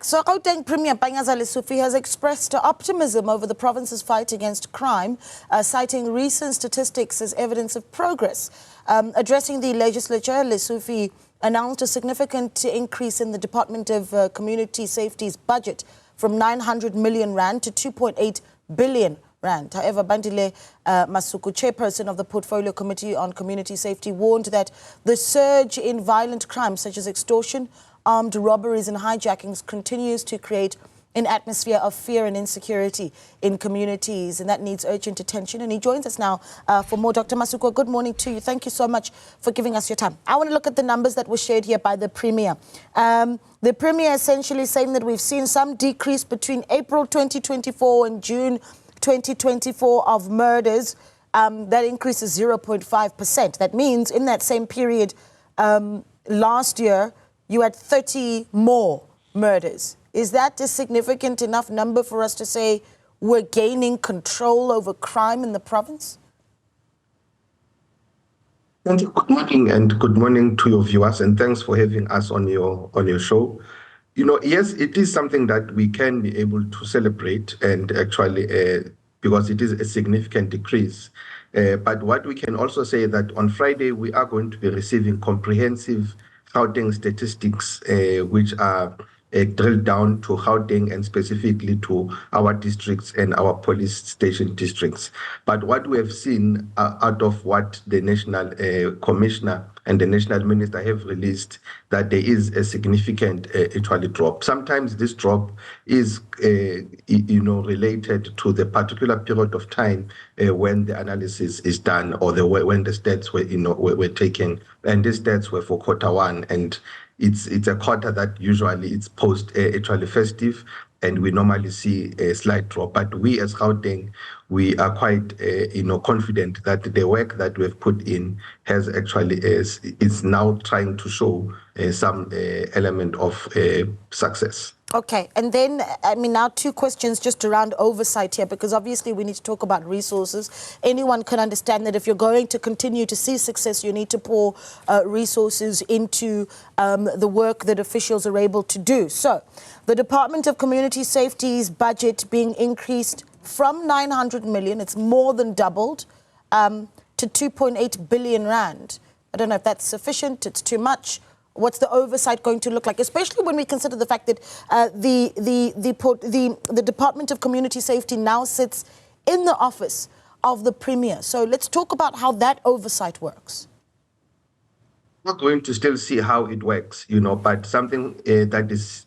So Gauteng Premier Panyaza Lesufi has expressed optimism over the province's fight against crime, citing recent statistics as evidence of progress. Addressing the legislature, Lesufi announced a significant increase in the Department of Community Safety's budget from 900 million rand to 2.8 billion rand. However, Bandile Masuku, chairperson of the Portfolio Committee on Community Safety, warned that the surge in violent crimes such as extortion, armed robberies and hijackings continues to create an atmosphere of fear and insecurity in communities, and that needs urgent attention. And he joins us now for more. Dr. Masuku, good morning to you. Thank you so much for giving us your time. I want to look at the numbers that were shared here by the Premier. The Premier essentially saying that we've seen some decrease between April 2024 and June 2024 of murders. That increase is 0.5%. That means in that same period last year, you had 30 more murders. Is that a significant enough number for us to say we're gaining control over crime in the province? Thank you. Good morning, and good morning to your viewers, and thanks for having us on your show. You know, yes, it is something that we can be able to celebrate, and actually, because it is a significant decrease. But what we can also say that on Friday, we are going to be receiving comprehensive Gauteng statistics, which are drilled down to Gauteng and specifically to our districts and our police station districts. But what we have seen out of what the National Commissioner and the National Minister have released, that there is a significant actually drop. Sometimes this drop is, related to the particular period of time when the analysis is done, or when the stats were taken, and these stats were for Q1, and it's a quarter that usually it's post actually festive, and we normally see a slight drop. But we as Gauteng, we are quite confident that the work that we have put in has actually is now trying to show some element of success. Okay, and then, I mean, now two questions just around oversight here, because obviously we need to talk about resources. Anyone can understand that if you're going to continue to see success, you need to pour resources into the work that officials are able to do. So, the Department of Community Safety's budget being increased from 900 million, it's more than doubled, to 2.8 billion rand. I don't know if that's sufficient, it's too much. What's the oversight going to look like, especially when we consider the fact that the Department of Community Safety now sits in the office of the Premier. So let's talk about how that oversight works. We're going to still see how it works, but something that is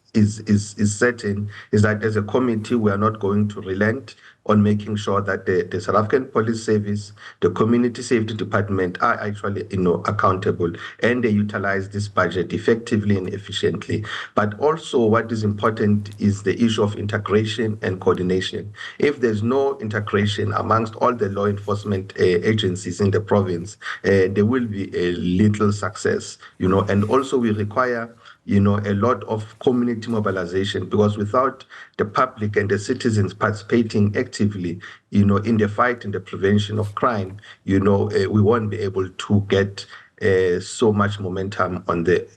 certain is that as a committee, we are not going to relent on making sure that the South African Police Service, the Community Safety Department are actually, accountable, and they utilize this budget effectively and efficiently. But also what is important is the issue of integration and coordination. If there's no integration amongst all the law enforcement agencies in the province, there will be a little success, and also we require a lot of community mobilization, because without the public and the citizens participating actively, in the fight and the prevention of crime, we won't be able to get so much momentum on the,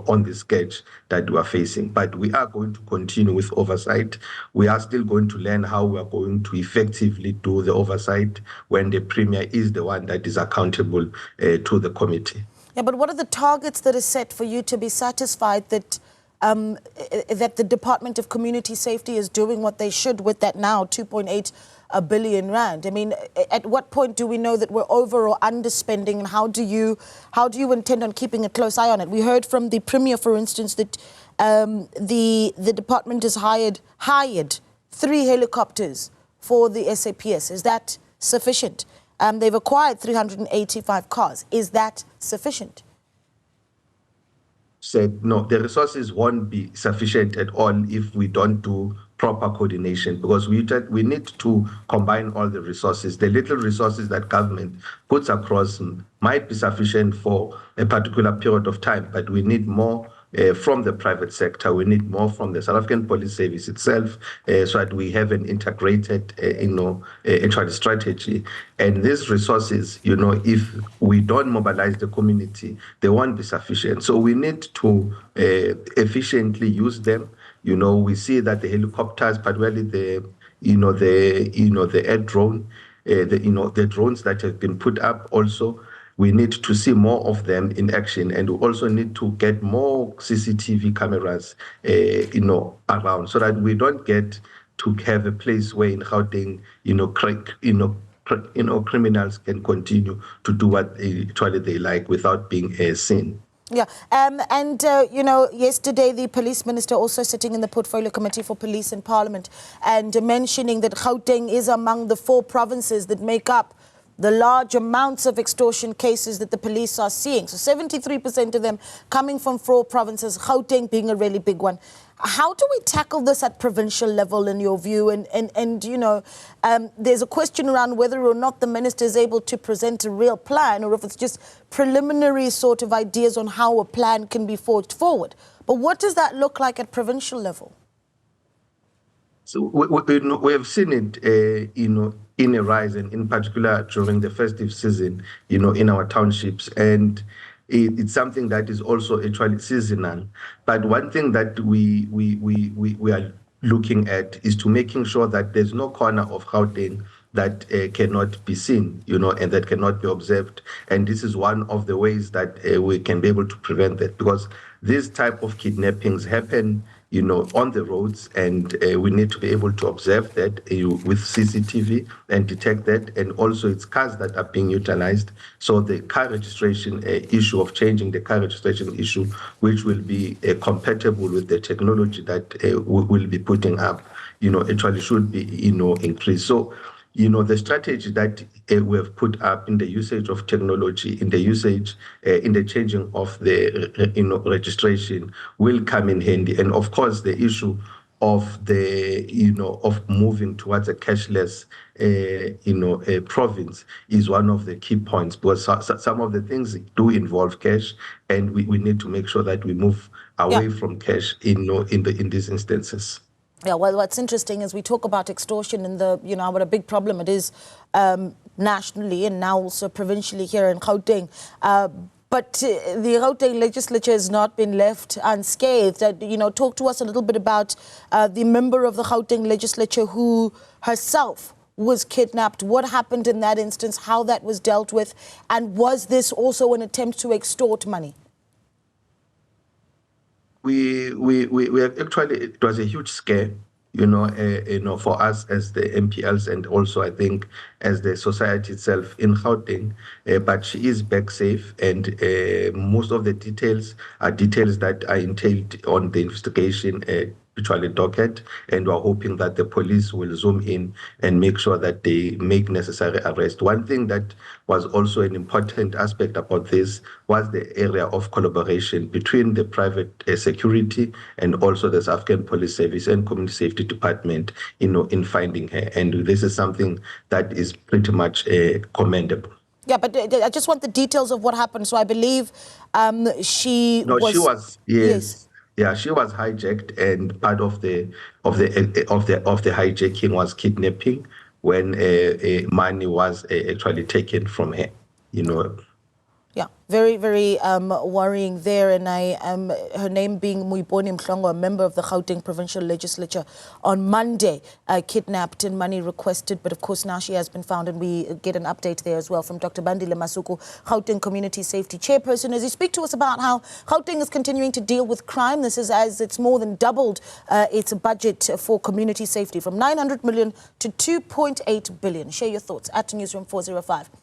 on the sketch that we are facing. But we are going to continue with oversight. We are still going to learn how we are going to effectively do the oversight when the Premier is the one that is accountable to the committee. Yeah, but what are the targets that are set for you to be satisfied that that the Department of Community Safety is doing what they should with that now 2.8 billion rand? I mean, at what point do we know that we're over or underspending, and how do you intend on keeping a close eye on it? We heard from the Premier, for instance, that the department has hired 3 helicopters for the SAPS. Is that sufficient? They've acquired 385 cars. Is that sufficient? Said no, the resources won't be sufficient at all if we don't do proper coordination, because we need to combine all the resources. The little resources that government puts across might be sufficient for a particular period of time, but we need more from the private sector. We need more from the South African Police Service itself, so that we have an integrated, actually strategy. And these resources, if we don't mobilize the community, they won't be sufficient. So we need to efficiently use them. We see that the helicopters, particularly the air drone, the drones that have been put up also. We need to see more of them in action, and we also need to get more CCTV cameras, around, so that we don't get to have a place where in Gauteng, criminals can continue to do what actually they like without being seen. Yeah, yesterday the police minister also sitting in the portfolio committee for police in parliament and mentioning that Gauteng is among the 4 provinces that make up the large amounts of extortion cases that the police are seeing. So 73% of them coming from 4 provinces, Gauteng being a really big one. How do we tackle this at provincial level, in your view? There's a question around whether or not the minister is able to present a real plan, or if it's just preliminary sort of ideas on how a plan can be forged forward. But what does that look like at provincial level? So we have seen it, in a rise, and in particular during the festive season, in our townships. And it's something that is also actually seasonal. But one thing that we are looking at is to making sure that there's no corner of Gauteng that cannot be seen, and that cannot be observed. And this is one of the ways that we can be able to prevent that, because these type of kidnappings happen, on the roads, and we need to be able to observe that with CCTV and detect that. And also it's cars that are being utilized. So the car registration issue, of changing the car registration issue, which will be compatible with the technology that we will be putting up, actually should be, increased. So, the strategy that we have put up in the usage of technology, in the usage, in the changing of the, registration will come in handy. And of course, the issue of the, of moving towards a cashless, province is one of the key points, because some of the things do involve cash, and we need to make sure that we move away from cash, in these instances. Yeah, well, what's interesting is we talk about extortion and what a big problem it is nationally and now also provincially here in Gauteng. But the Gauteng legislature has not been left unscathed. Talk to us a little bit about the member of the Gauteng legislature who herself was kidnapped. What happened in that instance, how that was dealt with, and was this also an attempt to extort money? We actually, it was a huge scare, for us as the MPLs, and also I think as the society itself in Gauteng. But she is back safe, and most of the details are details that are entailed on the investigation, actually docket, and we're hoping that the police will zoom in and make sure that they make necessary arrest. One thing that was also an important aspect about this was the area of collaboration between the private security and also the South African Police Service and Community Safety Department, in finding her. And this is something that is pretty much commendable. Yeah, but I just want the details of what happened. So I believe she was... Yes. Yeah, she was hijacked, and part of the hijacking was kidnapping, when money was actually taken from her. Yeah, very, very worrying there. And her name being Muiboni Mhlongo, a member of the Gauteng Provincial Legislature, on Monday, kidnapped and money requested. But of course, now she has been found, and we get an update there as well from Dr. Bandile Masuku, Gauteng Community Safety Chairperson, as you speak to us about how Gauteng is continuing to deal with crime. This is as it's more than doubled its budget for community safety from 900 million to 2.8 billion. Share your thoughts at Newzroom 405.